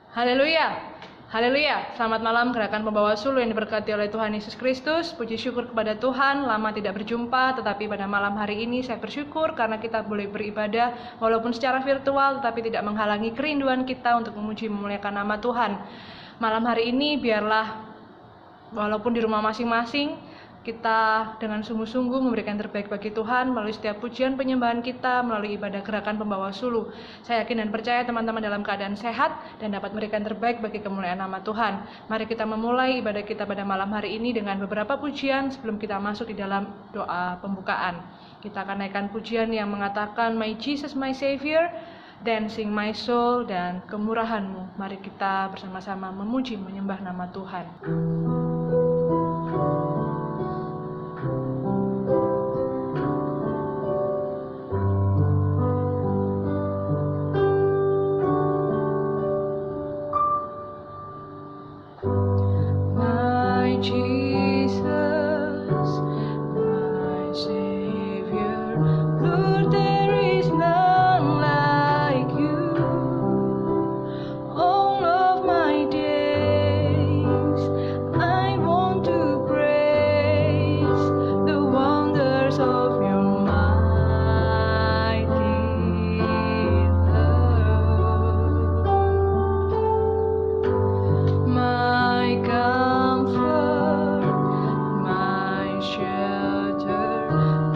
Haleluya. Haleluya. Selamat malam gerakan pembawa sulu yang diberkati oleh Tuhan Yesus Kristus. Puji syukur kepada Tuhan, lama tidak berjumpa, tetapi pada malam hari ini saya bersyukur karena kita boleh beribadah walaupun secara virtual, tetapi tidak menghalangi kerinduan kita untuk memuji memuliakan nama Tuhan. Malam hari ini biarlah walaupun di rumah masing-masing, kita dengan sungguh-sungguh memberikan terbaik bagi Tuhan melalui setiap pujian penyembahan kita, melalui ibadah gerakan pembawa sulu. Saya yakin dan percaya teman-teman dalam keadaan sehat dan dapat memberikan terbaik bagi kemuliaan nama Tuhan. Mari kita memulai ibadah kita pada malam hari ini dengan beberapa pujian sebelum kita masuk di dalam doa pembukaan. Kita akan naikkan pujian yang mengatakan My Jesus, My Savior, Dancing My Soul, dan Kemurahan-Mu. Mari kita bersama-sama memuji menyembah nama Tuhan.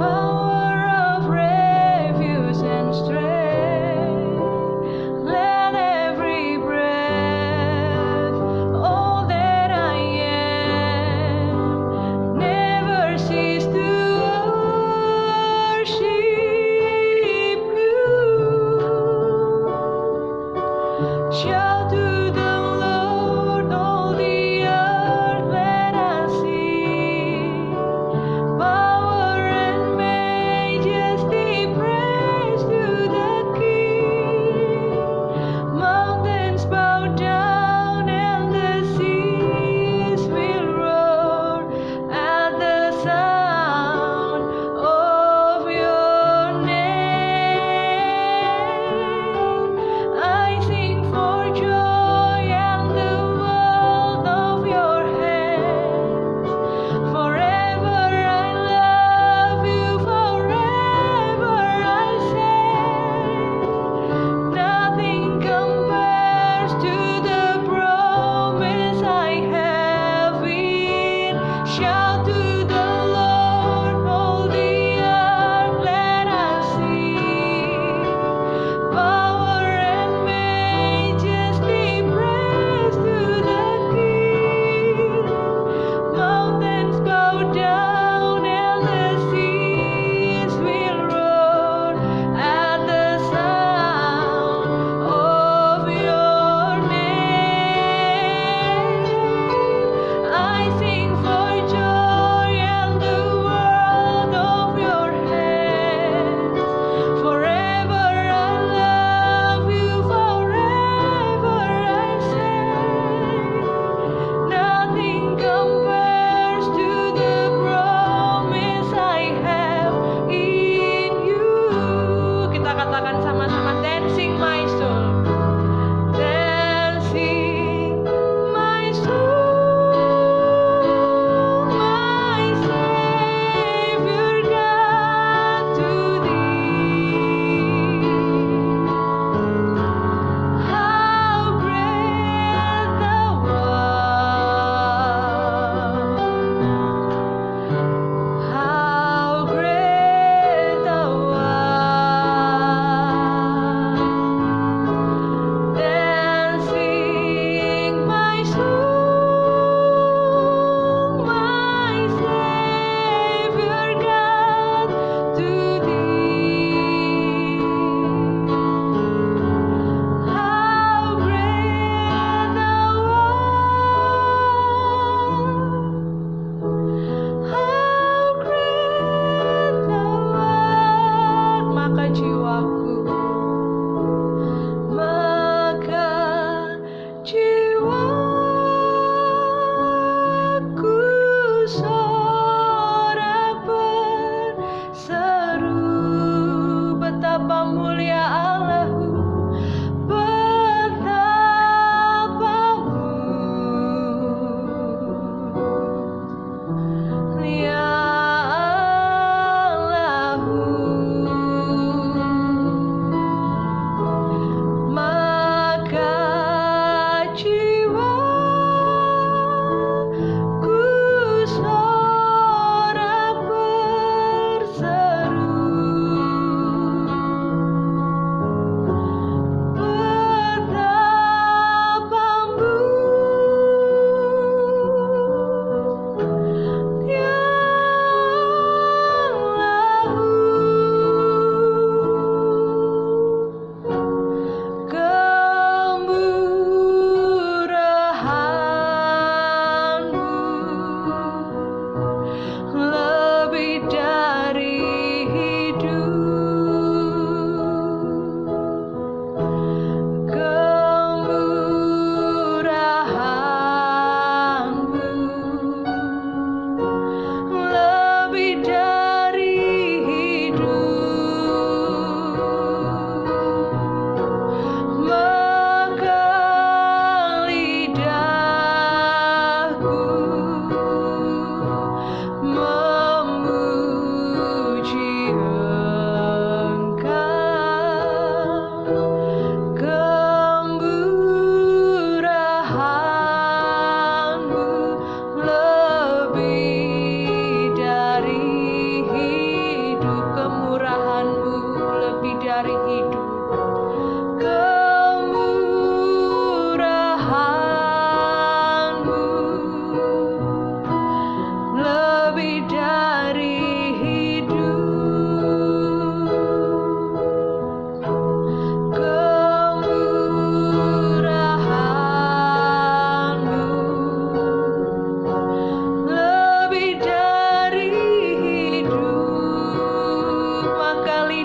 Power of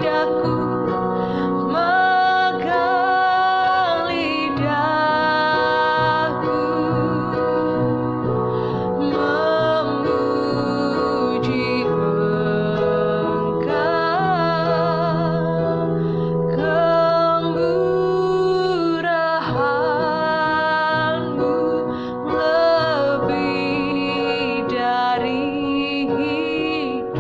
lidahku megang lidahku memuji Engkau, kemurahan-Mu lebih dari hidup.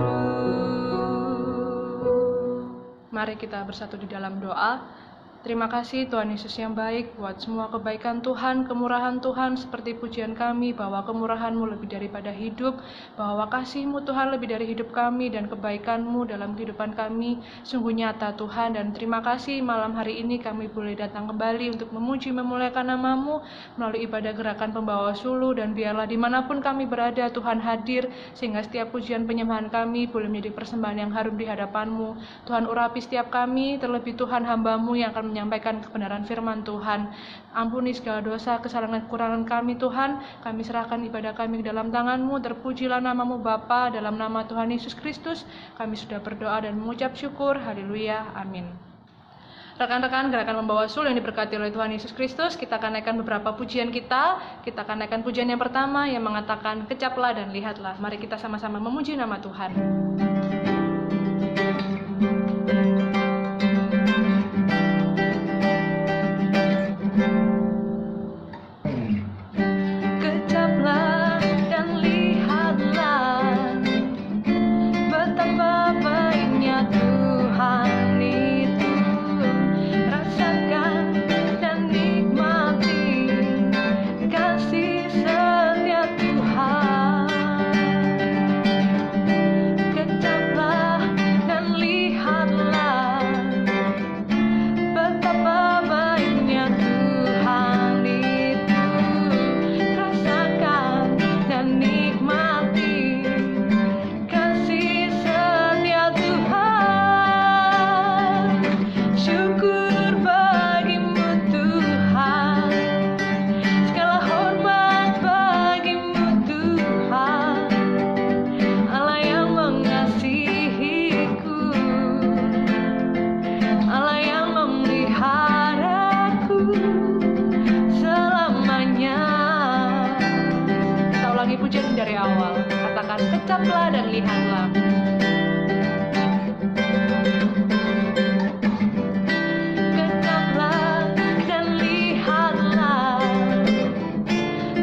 Mari kita bersatu di dalam doa. Terima kasih Tuhan Yesus yang baik buat semua kebaikan Tuhan, kemurahan Tuhan, seperti pujian kami bahwa kemurahan-Mu lebih daripada hidup, bahwa kasih-Mu Tuhan lebih dari hidup kami, dan kebaikan-Mu dalam kehidupan kami sungguh nyata Tuhan. Dan terima kasih malam hari ini kami boleh datang kembali untuk memuji memuliakan nama-Mu melalui ibadah gerakan pembawa sulu, dan biarlah dimanapun kami berada Tuhan hadir, sehingga setiap pujian penyembahan kami boleh menjadi persembahan yang harum di hadapan-Mu. Tuhan urapi setiap kami, terlebih Tuhan hamba-Mu yang akan menyampaikan kebenaran firman Tuhan. Ampuni segala dosa, kesalahan, kekurangan kami Tuhan. Kami serahkan ibadah kami ke dalam tangan-Mu. Terpujilah nama-Mu Bapa, dalam nama Tuhan Yesus Kristus kami sudah berdoa dan mengucap syukur. Haleluya, amin. Rekan-rekan gerakan membawa sul yang diberkati oleh Tuhan Yesus Kristus, kita akan naikkan beberapa pujian kita. Kita akan naikkan pujian yang pertama yang mengatakan, kecaplah dan lihatlah. Mari kita sama-sama memuji nama Tuhan. Kecaplah dan lihatlah betapa baiknya Tuhan itu. Rasakan dan nikmati kasih setia Tuhan. Kecaplah dan lihatlah betapa baiknya Tuhan itu. Rasakan dan nikmati kasih setia Tuhan. Syukur bagimu Tuhan, segala hormat bagimu Tuhan, Allah yang mengasihiku, Allah yang memeliharaku selamanya. Kita ulangi pujian dari awal. Katakan, kecaplah dan lihatlah. Kecaplah dan lihatlah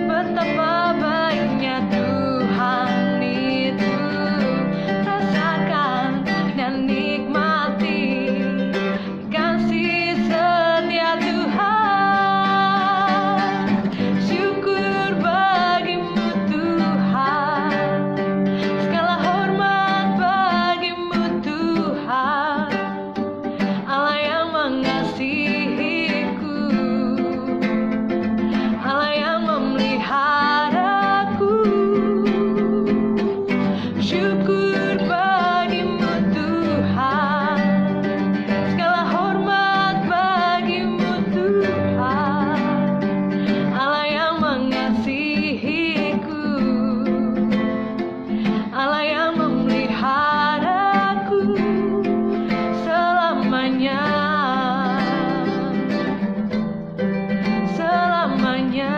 betapa baiknya Tuhan itu. Rasakan dan nikmati kasih setia Tuhan. Syukur bagimu Tuhan, segala hormat bagimu Tuhan, Allah yang mengasihiku, Allah yang memeliharaku. Syukur bagimu Tuhan, segala hormat bagimu Tuhan, Allah yang mengasihiku, Allah yang memeliharaku selamanya. Selamanya.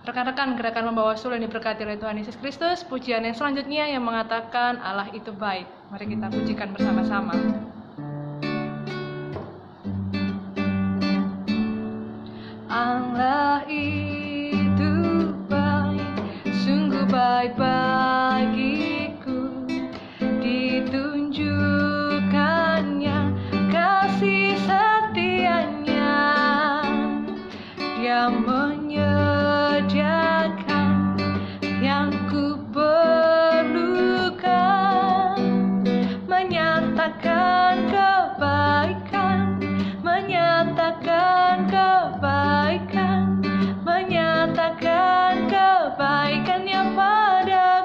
Rekan-rekan gerakan membawa sul yang diberkati oleh Tuhan Yesus Kristus, pujian yang selanjutnya yang mengatakan Allah itu baik. Mari kita pujikan bersama-sama. Allah itu baik, sungguh baik bagiku. Ditunjukkannya kasih setianya, Dia menyediakan yang ku perlukan, menyatakan kebaikan, menyatakan kebaikan, menyatakan kebaikannya pada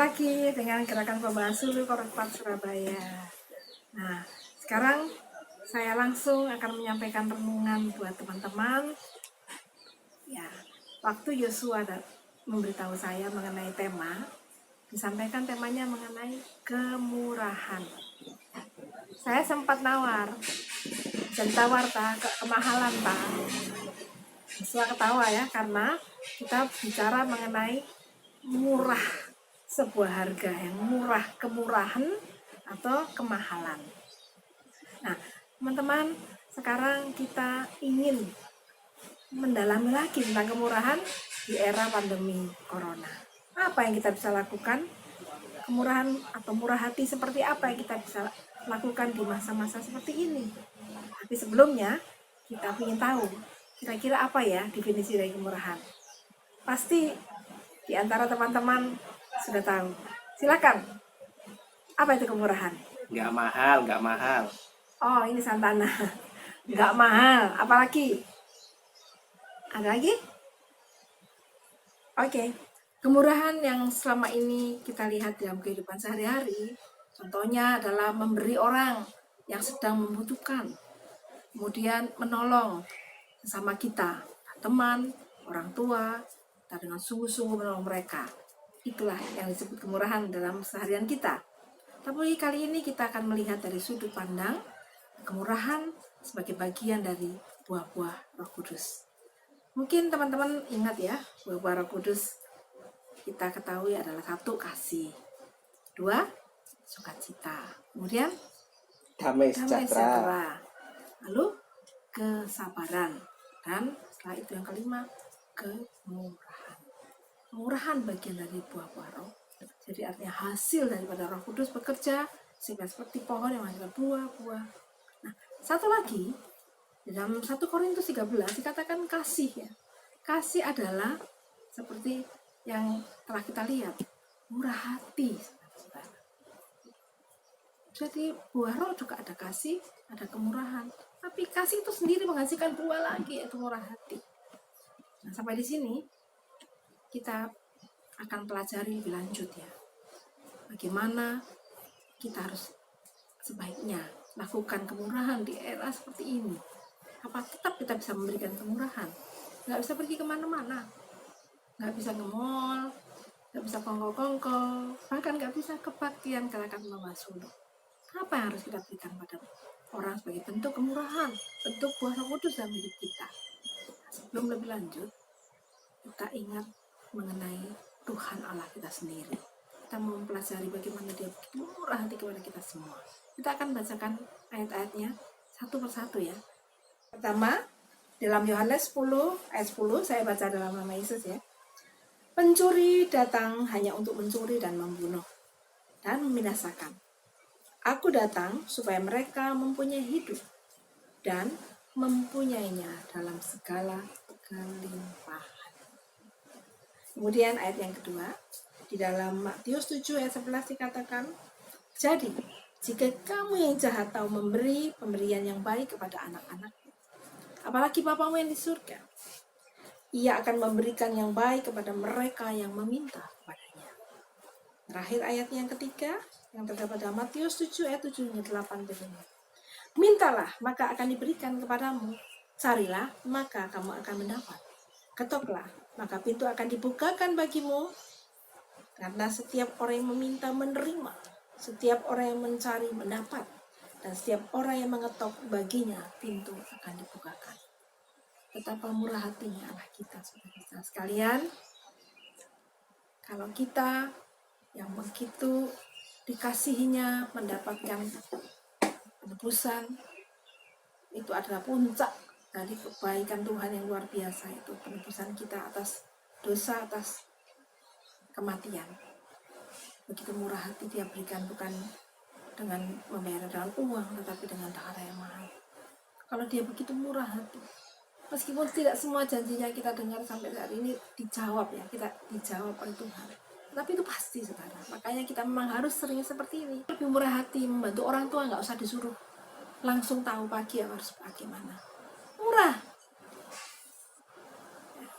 lagi dengan Gerakan Pembawa Sulu Korpat Surabaya. Nah, sekarang saya langsung akan menyampaikan renungan buat teman-teman. Ya, waktu Yosua memberitahu saya mengenai tema, disampaikan temanya mengenai kemurahan. Saya sempat nawar, kemahalan Pak. Yosua ketawa ya, karena kita bicara mengenai murah, sebuah harga yang murah, kemurahan atau kemahalan. Nah, teman-teman, sekarang kita ingin mendalami lagi tentang kemurahan di era pandemi corona. Apa yang kita bisa lakukan? Kemurahan atau murah hati seperti apa yang kita bisa lakukan di masa-masa seperti ini? Tapi sebelumnya, kita ingin tahu kira-kira apa ya definisi dari kemurahan. Pasti di antara teman-teman sudah tahu. Silakan. Apa itu kemurahan? Nggak mahal, nggak mahal. Oh, ini Santana. Nggak mahal. Apalagi? Ada lagi? Oke. Kemurahan yang selama ini kita lihat dalam kehidupan sehari-hari, contohnya adalah memberi orang yang sedang membutuhkan. Kemudian menolong sesama kita, teman, orang tua, kita dengan sungguh-sungguh menolong mereka. Itulah yang disebut kemurahan dalam seharian kita. Tapi kali ini kita akan melihat dari sudut pandang kemurahan sebagai bagian dari buah-buah Roh Kudus. Mungkin teman-teman ingat ya, buah-buah Roh Kudus kita ketahui adalah 1, kasih, 2, sukacita, kemudian Damai sejahtera. Lalu kesabaran, dan setelah itu yang kelima, kemurahan. Kemurahan bagian dari buah-buah roh. Jadi artinya hasil daripada Roh Kudus bekerja sehingga seperti pohon yang menghasilkan buah-buah. Nah, satu lagi di dalam 1 Korintus 13 dikatakan kasih ya. Kasih adalah seperti yang telah kita lihat, murah hati. Jadi buah roh juga ada kasih, ada kemurahan. Tapi kasih itu sendiri menghasilkan buah lagi, yaitu murah hati. Nah, sampai di sini kita akan pelajari lebih lanjut ya. Bagaimana kita harus sebaiknya lakukan kemurahan di era seperti ini. Apa tetap kita bisa memberikan kemurahan? Nggak bisa pergi kemana-mana. Nggak bisa ke mall, nggak bisa kongko-kongko, bahkan nggak bisa kebaktian Gerakan Pembawa Sulu. Apa yang harus kita berikan pada orang sebagai bentuk kemurahan, bentuk buah Roh Kudus dalam hidup kita? Sebelum lebih lanjut, kita ingat mengenai Tuhan Allah kita sendiri. Kita mau mempelajari bagaimana Dia begitu murah hati kepada kita semua. Kita akan bacakan ayat-ayatnya satu persatu ya. Pertama, dalam Yohanes 10 ayat 10, saya baca dalam nama Yesus ya. Pencuri datang hanya untuk mencuri dan membunuh dan membinasakan. Aku datang supaya mereka mempunyai hidup dan mempunyainya dalam segala kelimpahan. Kemudian ayat yang kedua, di dalam Matius 7 ayat 11 dikatakan, jadi jika kamu yang jahat tahu memberi pemberian yang baik kepada anak-anak, apalagi Bapamu yang di surga, Ia akan memberikan yang baik kepada mereka yang meminta kepadanya. Terakhir ayat yang ketiga, yang terdapat dalam Matius 7 ayat 7-8 begini. Mintalah, maka akan diberikan kepadamu. Carilah, maka kamu akan mendapat. Ketoklah, maka pintu akan dibukakan bagimu. Karena setiap orang yang meminta menerima, setiap orang yang mencari mendapat, dan setiap orang yang mengetok baginya pintu akan dibukakan. Betapa murah hatinya Allah kita, saudara sekalian. Kalau kita yang begitu dikasihinya mendapatkan penebusan, itu adalah puncak dari kebaikan Tuhan yang luar biasa, itu penebusan kita atas dosa, atas kematian. Begitu murah hati Dia berikan, bukan dengan membayar dengan uang, tetapi dengan darah yang mahal. Kalau Dia begitu murah hati, meskipun tidak semua janjinya kita dengar sampai saat ini dijawab ya, kita dijawab oleh Tuhan. Tapi itu pasti, saudara. Makanya kita memang harus sering seperti ini. Lebih murah hati, membantu orang tua nggak usah disuruh langsung tahu pagi harus bagaimana. Murah.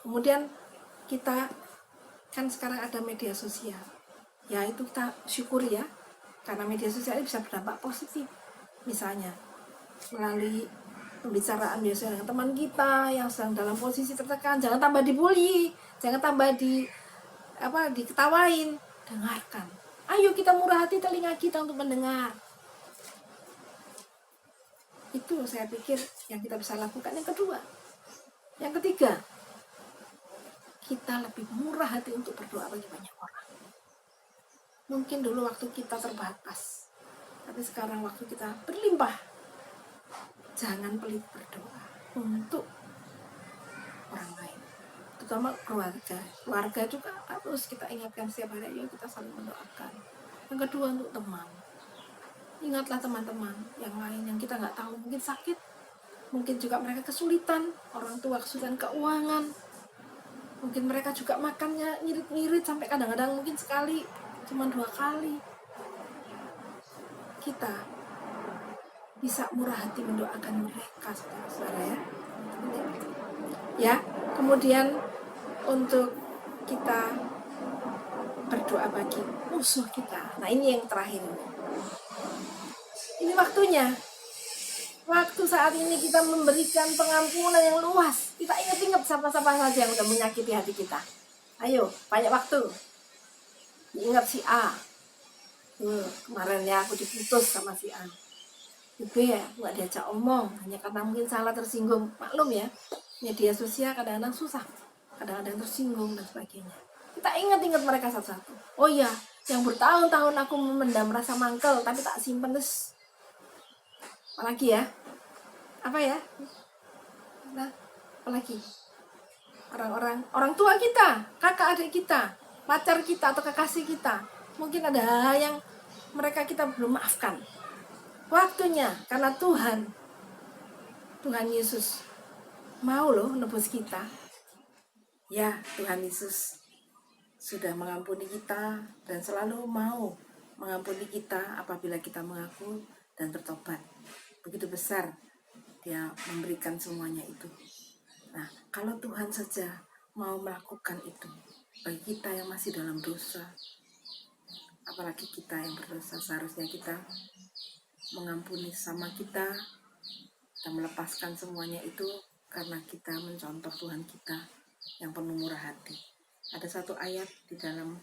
Kemudian kita kan sekarang ada media sosial. ya itu kita syukuri ya, karena media sosial bisa berdampak positif. Misalnya melalui pembicaraan biasa dengan teman kita yang sedang dalam posisi tertekan, jangan tambah dibully, jangan tambah diketawain, dengarkan. Ayo kita murah hati telinga kita untuk mendengar. Itu saya pikir yang kita bisa lakukan. Yang kedua, yang ketiga, kita lebih murah hati untuk berdoa bagi banyak orang. Mungkin dulu waktu kita terbatas, tapi sekarang waktu kita berlimpah. Jangan pelit berdoa untuk orang lain, terutama keluarga. Keluarga juga harus kita ingatkan setiap hari, ayo kita saling mendoakan. Yang kedua, untuk teman. Ingatlah teman-teman yang lain yang kita nggak tahu, mungkin sakit, mungkin juga mereka kesulitan, orang tua kesulitan keuangan, mungkin mereka juga makannya ngirit-ngirit sampai kadang-kadang mungkin sekali, cuma 2 kali. Kita bisa murah hati mendoakan mereka, saudara-saudara ya. Ya, kemudian untuk kita berdoa bagi musuh kita. Nah, ini yang terakhir. Ini waktunya. Waktu saat ini kita memberikan pengampunan yang luas. Kita ingat-ingat siapa-siapa saja yang sudah menyakiti hati kita. Ayo, banyak waktu. Ingat si A. Kemarin ya aku diputus sama si A. B ya, nggak diajak omong. Hanya karena mungkin salah tersinggung. Maklum ya, media sosial kadang-kadang susah. Kadang-kadang tersinggung dan sebagainya. Kita ingat-ingat mereka satu-satu. Oh iya, yang bertahun-tahun aku memendam rasa mangkel, tapi tak simpen terus. Apalagi ya? Apa ya? Nah, apalagi? Orang tua kita, kakak adik kita, pacar kita atau kekasih kita. Mungkin ada hal yang mereka kita belum maafkan. Waktunya, karena Tuhan Yesus mau loh nebus kita. Ya, Tuhan Yesus sudah mengampuni kita dan selalu mau mengampuni kita apabila kita mengaku dan bertobat. Begitu besar Dia memberikan semuanya itu. Nah, kalau Tuhan saja mau melakukan itu bagi kita yang masih dalam dosa, apalagi kita yang berdosa, seharusnya kita mengampuni sama kita dan melepaskan semuanya itu karena kita mencontoh Tuhan kita yang penuh murah hati. Ada satu ayat di dalam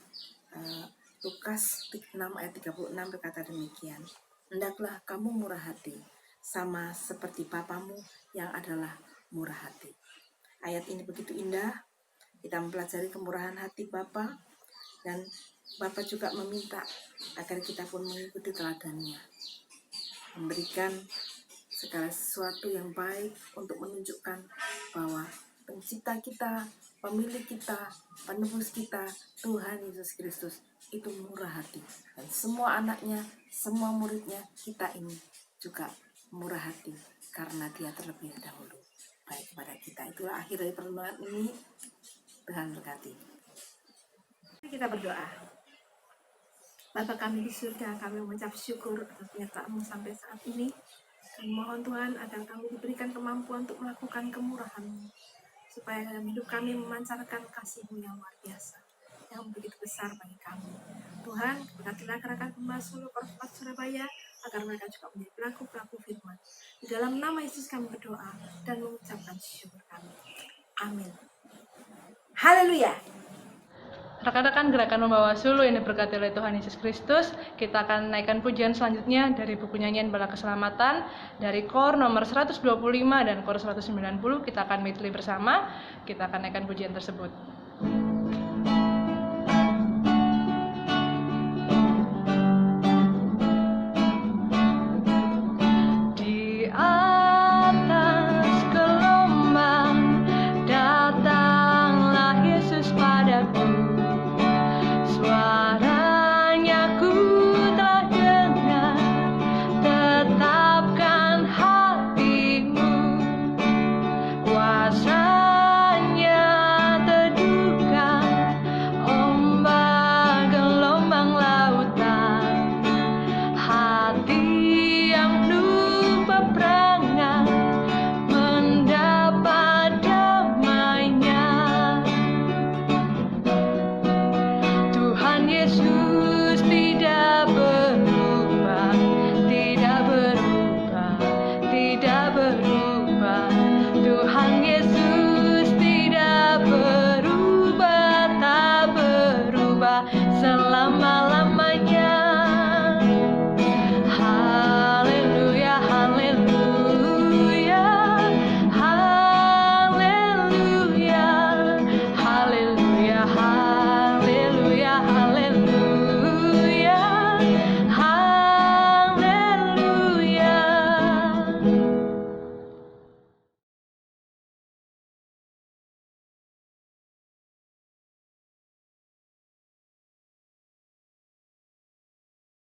Lukas 6 ayat 36 berkata demikian. Hendaklah kamu murah hati, sama seperti Bapamu yang adalah murah hati. Ayat ini begitu indah. Kita mempelajari kemurahan hati Bapa, dan Bapa juga meminta agar kita pun mengikuti teladannya, memberikan segala sesuatu yang baik untuk menunjukkan bahwa pencipta kita, pemilik kita, penebus kita, Tuhan Yesus Kristus itu murah hati. Dan semua anaknya, semua muridnya, kita ini juga murah hati karena Dia terlebih dahulu baik kepada kita. Itulah akhir dari pertemuan ini. Tuhan berkati. Kita berdoa. Bapa kami di surga, kami mengucap syukur atas penyertaan-Mu sampai saat ini. Kami mohon Tuhan agar kami diberikan kemampuan untuk melakukan kemurahan-Mu, supaya dalam hidup kami memancarkan kasih-Mu yang luar biasa, yang begitu besar bagi kami. Tuhan, berkatilah gerakan Pembahas Solo Korpat Surabaya, agar mereka juga menjadi pelaku-pelaku firman. Di dalam nama Yesus kami berdoa dan mengucapkan syukur kami. Amin. Haleluya. Rekan-rekan gerakan Membawa Sulu yang diberkati oleh Tuhan Yesus Kristus, kita akan naikkan pujian selanjutnya dari buku nyanyian Bala Keselamatan, dari KOR nomor 125 dan KOR 190. Kita akan medley bersama, kita akan naikkan pujian tersebut. Di atas gelombang datanglah Yesus padaku. Suaranya ku telah dengar, tetapkan hatimu. Kuasanya teduh tidak berubah. Tuhan